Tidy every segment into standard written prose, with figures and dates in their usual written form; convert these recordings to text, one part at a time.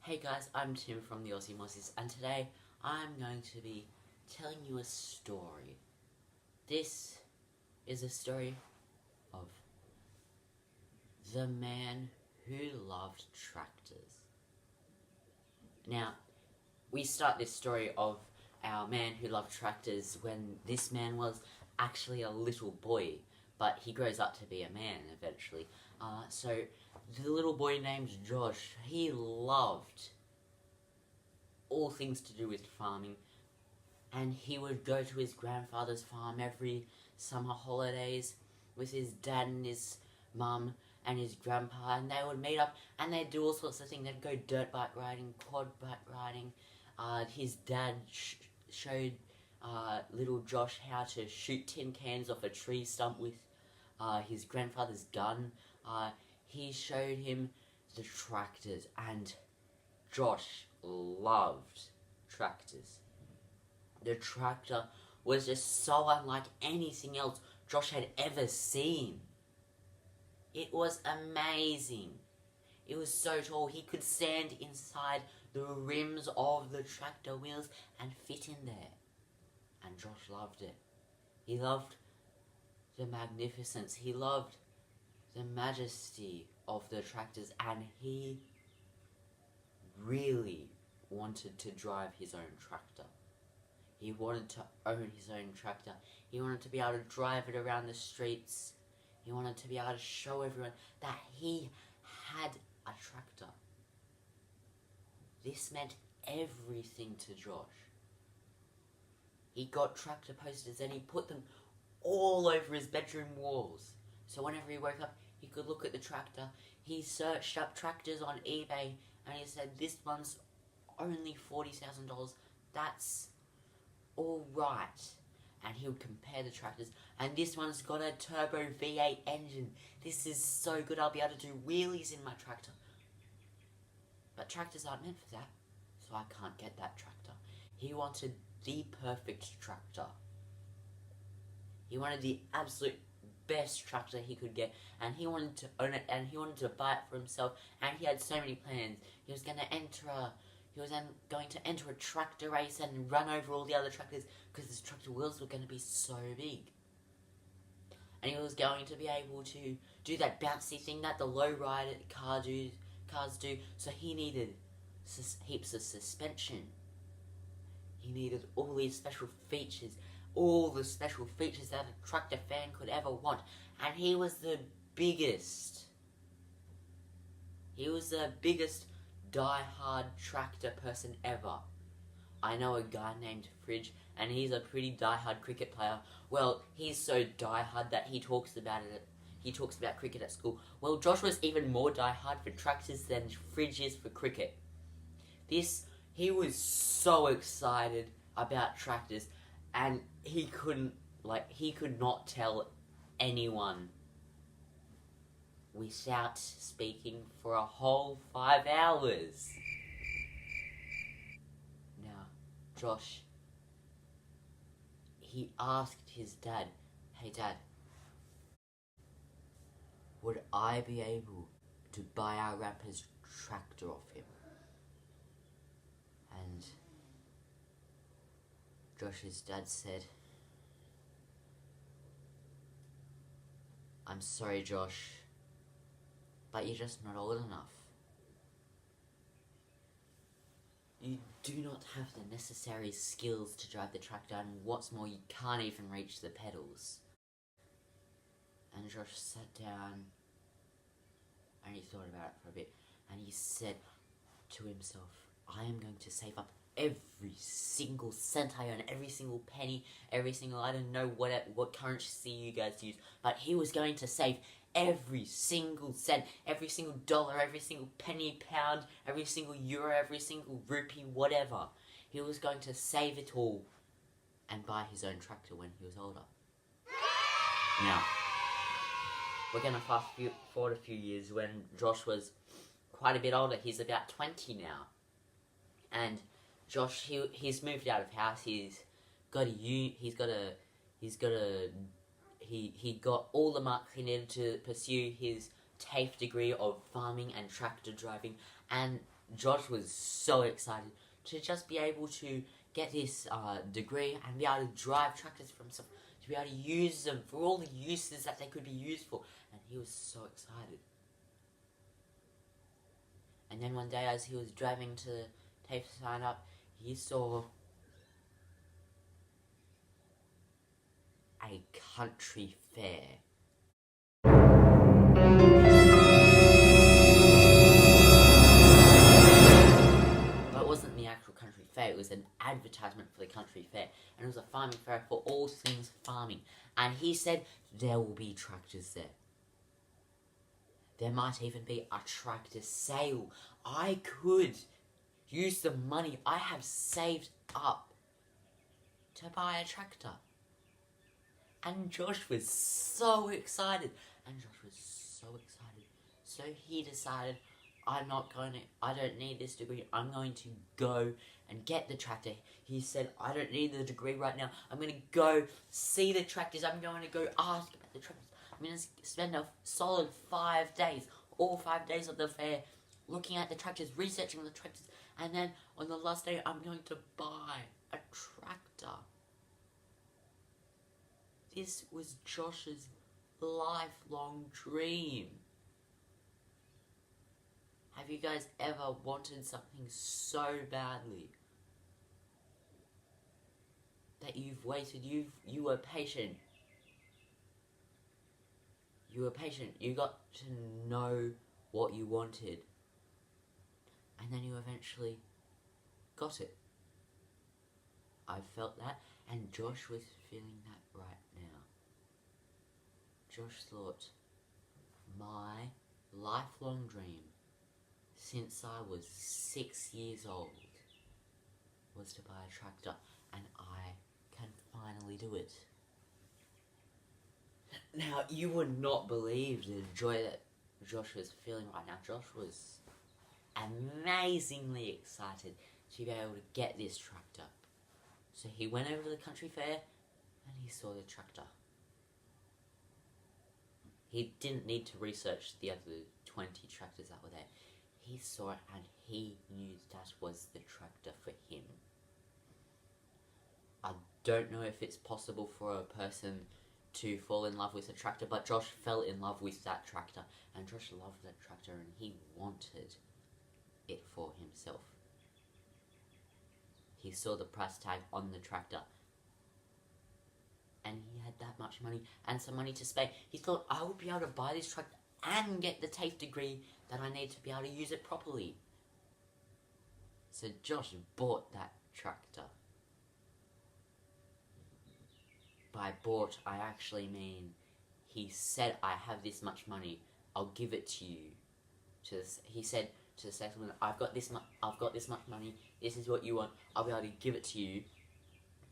Hey guys, I'm Tim from the Aussie Mossies, and today I'm going to be telling you a story. This is a story of the man who loved tractors. Now, we start this story of our man who loved tractors when this man was actually a little boy, but he grows up to be a man eventually. So the little boy named Josh, he loved all things to do with farming, and he would go to his grandfather's farm every summer holidays with his dad and his mum and his grandpa, and they would meet up and they'd do all sorts of things. They'd go dirt bike riding, quad bike riding. His dad showed little Josh how to shoot tin cans off a tree stump with his grandfather's gun. He showed him the tractors, and Josh loved tractors. The tractor was just so unlike anything else Josh had ever seen. It was amazing. It was so tall, he could stand inside the rims of the tractor wheels and fit in there. And Josh loved it. He loved the magnificence. He loved the majesty of the tractors, and he really wanted to drive his own tractor. He wanted to own his own tractor. He wanted to be able to drive it around the streets. He wanted to be able to show everyone that he had a tractor. This meant everything to Josh. He got tractor posters and he put them all over his bedroom walls. So whenever he woke up, he could look at the tractor. He searched up tractors on eBay and he said, this one's only $40,000. That's alright. And he would compare the tractors. And this one's got a turbo V8 engine. This is so good, I'll be able to do wheelies in my tractor. But tractors aren't meant for that, so I can't get that tractor. He wanted the perfect tractor. He wanted the absolute best tractor he could get, and he wanted to own it, and he wanted to buy it for himself, and he had so many plans. He was going to enter a tractor race and run over all the other tractors, because his tractor wheels were going to be so big. And he was going to be able to do that bouncy thing that the low-rider cars do, so he needed heaps of suspension. He needed all these special features, all the special features that a tractor fan could ever want. And he was the biggest. He was the biggest die-hard tractor person ever. I know a guy named Fridge, and he's a pretty die-hard cricket player. Well, he's so die-hard that he talks about cricket at school. Well, Josh was even more die-hard for tractors than Fridge is for cricket. He was so excited about tractors, and he could not tell anyone without speaking for a whole 5 hours. Now, Josh, he asked his dad, "Hey Dad, would I be able to buy our grandpa's tractor off him?" And Josh's dad said, "I'm sorry, Josh, but you're just not old enough. You do not have the necessary skills to drive the tractor, and what's more, you can't even reach the pedals." And Josh sat down and he thought about it for a bit, and he said to himself, "I am going to save up every single cent I earn, every single penny, I don't know what currency you guys use, but he was going to save every single cent, every single dollar, every single penny, pound, every single euro, every single rupee, whatever. He was going to save it all and buy his own tractor when he was older." Now, we're going to fast forward a few years when Josh was quite a bit older. He's about 20 now. And Josh, he's moved out of house. He got all the marks he needed to pursue his TAFE degree of farming and tractor driving. And Josh was so excited to just be able to get this degree and be able to drive tractors for himself, to be able to use them for all the uses that they could be used for, and he was so excited. And then one day, as he was driving to take the sign up, he saw a country fair. But it wasn't the actual country fair, it was an advertisement for the country fair. And it was a farming fair for all things farming. And he said there will be tractors there. There might even be a tractor sale. I could use the money I have saved up to buy a tractor. And Josh was so excited. So he decided, I don't need this degree. I'm going to go and get the tractor. He said, I don't need the degree right now. I'm going to go see the tractors. I'm going to go ask about the tractors. I'm going to spend a solid 5 days, all 5 days of the fair, looking at the tractors, researching the tractors. And then on the last day, I'm going to buy a tractor. This was Josh's lifelong dream. Have you guys ever wanted something so badly that you've waited, you were patient? You were patient, you got to know what you wanted, and then you eventually got it. I felt that, and Josh was feeling that right now. Josh thought, my lifelong dream since I was 6 years old was to buy a tractor, and I can finally do it. Now, you would not believe the joy that Josh was feeling right now. Josh was amazingly excited to be able to get this tractor. So he went over to the country fair and he saw the tractor. He didn't need to research the other 20 tractors that were there. He saw it and he knew that was the tractor for him. I don't know if it's possible for a person to fall in love with a tractor, but Josh fell in love with that tractor, and Josh loved that tractor and he wanted it for himself. He saw the price tag on the tractor and he had that much money and some money to spare. He thought, I would be able to buy this tractor and get the TAFE degree that I need to be able to use it properly. So Josh bought that tractor. By bought, I actually mean he said, I have this much money, I'll give it to you. He said to the salesman, I've got this much money, this is what you want, I'll be able to give it to you,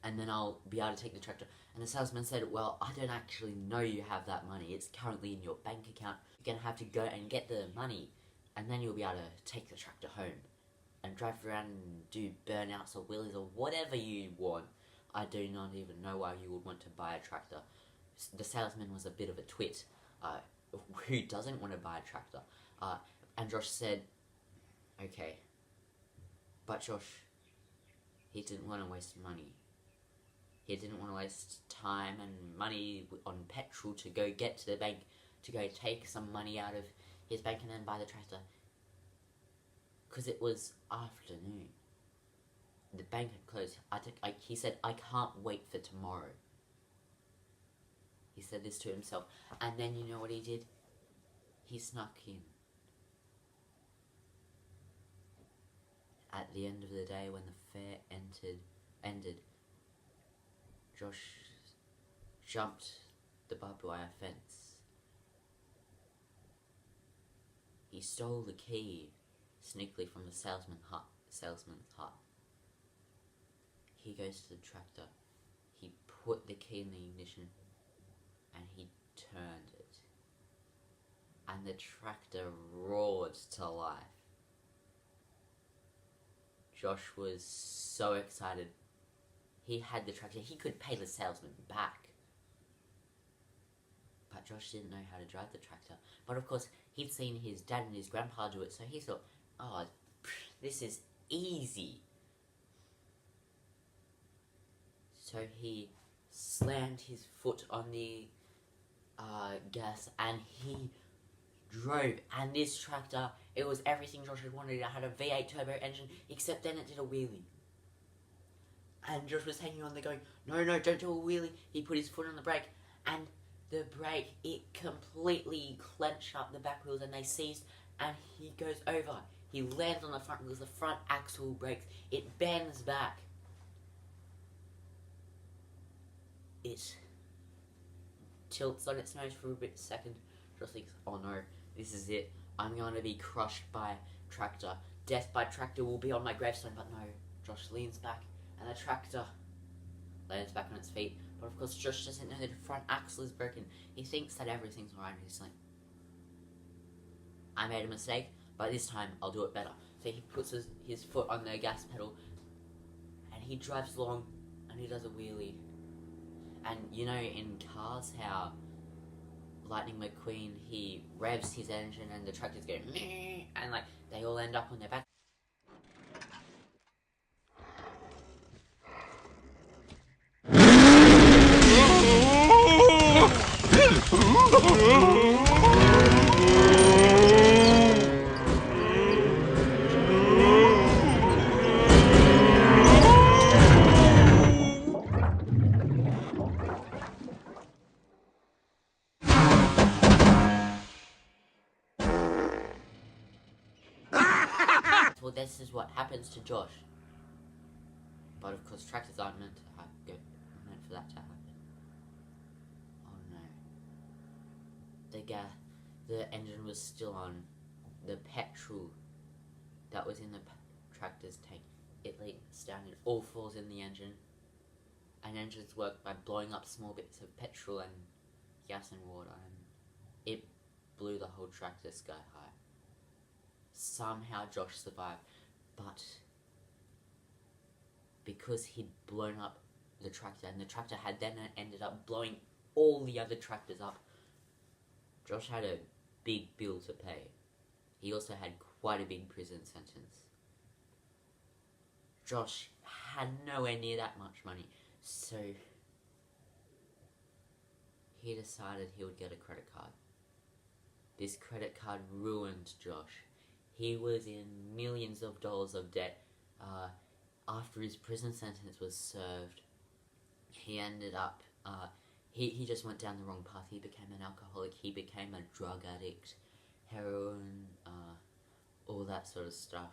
and then I'll be able to take the tractor. And the salesman said, well, I don't actually know you have that money, it's currently in your bank account, you're going to have to go and get the money, and then you'll be able to take the tractor home, and drive around and do burnouts or wheelies or whatever you want. I do not even know why you would want to buy a tractor. The salesman was a bit of a twit. Who doesn't want to buy a tractor? And Josh said, okay. But Josh, he didn't want to waste money. He didn't want to waste time and money on petrol to go get to the bank, to go take some money out of his bank and then buy the tractor. Because it was afternoon. The bank had closed. He said, I can't wait for tomorrow. He said this to himself. And then you know what he did? He snuck in. At the end of the day, when the fair ended, Josh jumped the barbed wire fence. He stole the key sneakily from the salesman's hut. He goes to the tractor. He put the key in the ignition and he turned it. And the tractor roared to life. Josh was so excited. He had the tractor. He could pay the salesman back. But Josh didn't know how to drive the tractor. But of course, he'd seen his dad and his grandpa do it, so he thought, oh, This is easy. So he slammed his foot on the gas and he drove. And this tractor, it was everything Josh had wanted. It had a V8 turbo engine, except then it did a wheelie. And Josh was hanging on there going, no, don't do a wheelie. He put his foot on the brake, and the brake, it completely clenched up the back wheels and they seized, and he goes over. He lands on the front wheels, the front axle breaks. It bends back. It tilts on its nose for a second. Josh thinks, oh no, this is it. I'm going to be crushed by tractor. Death by tractor will be on my gravestone. But no, Josh leans back and the tractor lands back on its feet. But of course Josh doesn't know that the front axle is broken. He thinks that everything's alright. He's like, I made a mistake, but this time I'll do it better. So he puts his foot on the gas pedal and he drives along and he does a wheelie. And you know in cars how Lightning McQueen, he revs his engine and the tractors go meh, and like they all end up on their back. Well, this is what happens to Josh. But of course, tractors aren't meant for that to happen. Oh no! The engine was still on. The petrol that was in the tractor's tank, it leaks down. It all falls in the engine. And engines work by blowing up small bits of petrol and gas and water, and it blew the whole tractor sky high. Somehow Josh survived, but because he'd blown up the tractor and the tractor had then ended up blowing all the other tractors up, Josh had a big bill to pay. He also had quite a big prison sentence. Josh had nowhere near that much money, so he decided he would get a credit card. This credit card ruined Josh. He was in millions of dollars of debt. After his prison sentence was served, he ended up, he just went down the wrong path. He became an alcoholic, he became a drug addict, heroin, all that sort of stuff.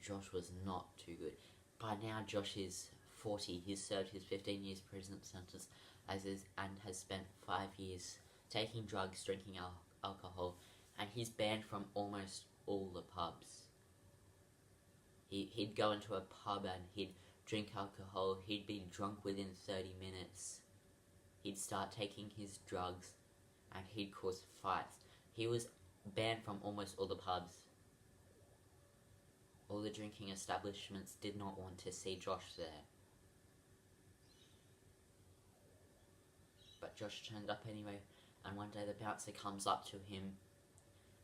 Josh was not too good. By now Josh is 40, he's served his 15 years prison sentence and has spent 5 years taking drugs, drinking alcohol, and he's banned from almost all the pubs. He'd go into a pub and he'd drink alcohol, he'd be drunk within 30 minutes. He'd start taking his drugs and he'd cause fights. He was banned from almost all the pubs. All the drinking establishments did not want to see Josh there. But Josh turned up anyway, and one day the bouncer comes up to him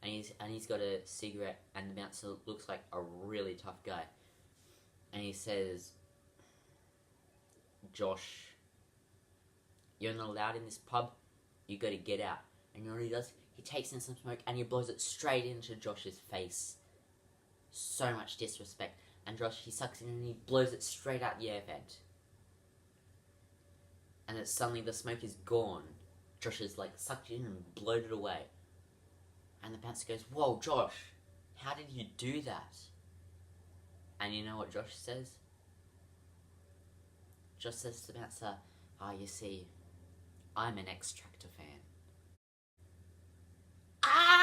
and he's got a cigarette, and the bouncer looks like a really tough guy. And he says, Josh, you're not allowed in this pub, you gotta get out. And you know what he does? He takes in some smoke and he blows it straight into Josh's face. So much disrespect. And Josh, he sucks in and he blows it straight out the air vent. And then suddenly the smoke is gone. Josh is like sucked in and bloated away. And the bouncer goes, whoa, Josh, how did you do that? And you know what Josh says? Josh says to the bouncer, you see, I'm an ex-Tractor fan. Ah!